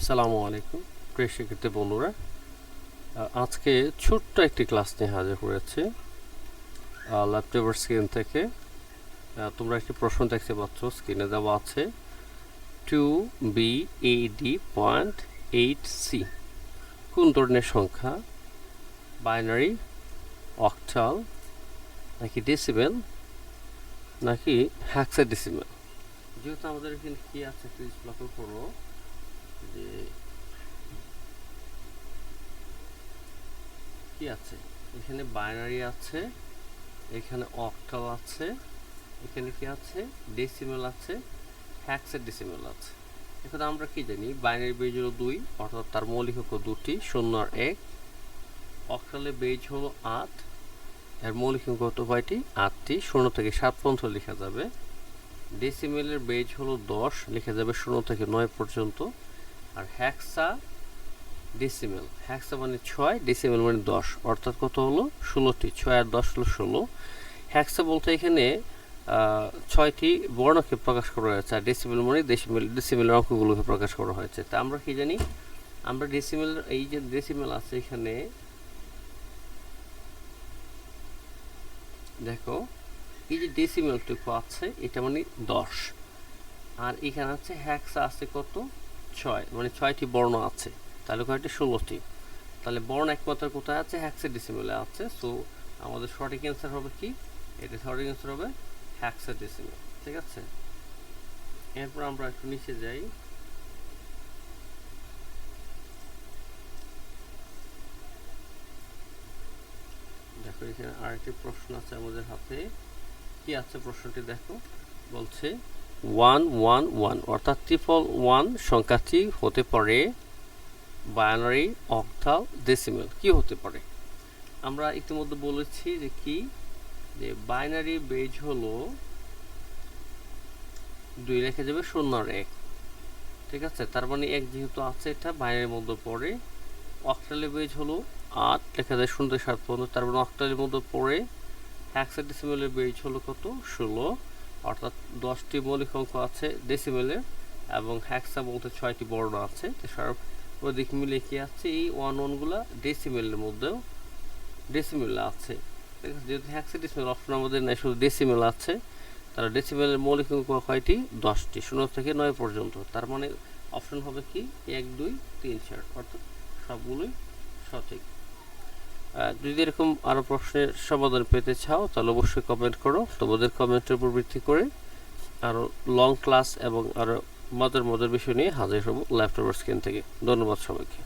আসসালামু আলাইকুম প্রিয় শিক্ষার্থী বন্ধুরা, আজকে ছোট্ট একটি ক্লাস নিয়ে হাজির হয়েছে ল্যাপটপের স্ক্রিন থেকে। তোমরা একটি প্রশ্ন দেখতে পাচ্ছ, স্ক্রিনে দেওয়া আছে 2BAD.8C কোন ধরনের সংখ্যা, বাইনারি, অক্টাল, নাকি ডেসিমেল, নাকি হেক্সাডেসিমেল। যেহেতু আমাদের এখানে কি আছে প্লিজ লক্ষ্য করো যে কি আছে, এখানে বাইনারি আছে, এখানে অক্টাল আছে, এখানে কি আছে ডেসিমেল আছে, হেক্সাডেসিমেল আছে। এখন আমরা কি জানি বাইনারি বেজ হলো 2, অর্থাৎ তার মৌলিক অঙ্ক 2টি 0 আর 1। অক্টালের বেজ হলো 8, এর মৌলিক অঙ্ক কত কয়টি 8টি, 0 থেকে 7 পর্যন্ত লেখা যাবে। ডেসিমেলের বেজ হলো 10, লেখা যাবে 0 থেকে 9 পর্যন্ত। আর হেক্সা মানে 6, ডেসিমেল মানে 10, অর্থাৎ কত হলো 16টি। 6 আর 10 হলো 16। হেক্সা বলতে এখানে 6টি বর্ণকে প্রকাশ করা হয়েছে, আর ডেসিমেল মানে ডেসিমেলের অঙ্কগুলোকে প্রকাশ করা হয়েছে। তা আমরা কি জানি, আমরা ডেসিমেল, এই যে ডেসিমেল আছে এখানে দেখো, এই যে ডেসিমেলটুকু আছে এটা মানে 10, আর এখানে আছে হেক্সা আছে কত 6, মানে 6টি বর্ণ আছে, তাহলে কয়টি 16টি। তাহলে বর্ণ একমাত্র কোথায় আছে, হেক্সাডেসিমেলে আছে। সো আমাদের সঠিক অ্যান্সার হবে কি, এটা সঠিক অ্যান্সার হবে হেক্সাডেসিমেল। ঠিক আছে, এরপর আমরা একটু নিচে যাই। দেখো এখানে আরেকটি প্রশ্ন আছে আমাদের হাতে। কি আছে প্রশ্নটি দেখো, বলছে 111 অর্থাৎ 111 সংখ্যাটি হতে পারে বাইনারি, অক্টাল, ডেসিমেল। কি হতে পারে? আমরা ইতিমধ্যে বলেছি যে কি, যে বাইনারি বেজ হলো 2, লেখা যাবে 0 আর 1। ঠিক আছে, তার মানে 1 যেহেতু আছে এটা বাইনারির মধ্যে পড়ে। অক্টালের বেজ হলো 8, লেখা যায় 0 থেকে 7 পর্যন্ত, তার মানে অক্টালের মধ্যে পড়ে। হেক্সাডেসিমেলের বেজ হলো কত 16, অর্থাৎ 10টি মৌলিক অঙ্ক আছে ডেসিমেলের, এবং হেক্সা বলতে 6টি বর্ণ আছে। তো সর্বাধিক মিলে কি আছে, এই 11গুলা ডেসিমেলের মধ্যেও ডেসিমেল আছে। ঠিক আছে, যেহেতু হেক্সাডেসিমেল অপশন আমাদের নাই, শুধু ডেসিমেল আছে, তাহলে ডেসিমেলের মৌলিক অঙ্ক কয়টি 10টি, 0 থেকে 9 পর্যন্ত। তার মানে অপশন হবে কি 1 2 3 4, অর্থাৎ সবগুলোই সঠিক। যদি এরকম আরও প্রশ্নের সমাধান পেতে চাও তাহলে অবশ্যই কমেন্ট করো। তোমাদের কমেন্টের উপর ভিত্তি করে আরও লং ক্লাস এবং আরও মজার বিষয় নিয়ে হাজির হব ল্যাপটপের স্ক্রিন থেকে। ধন্যবাদ সবাইকে।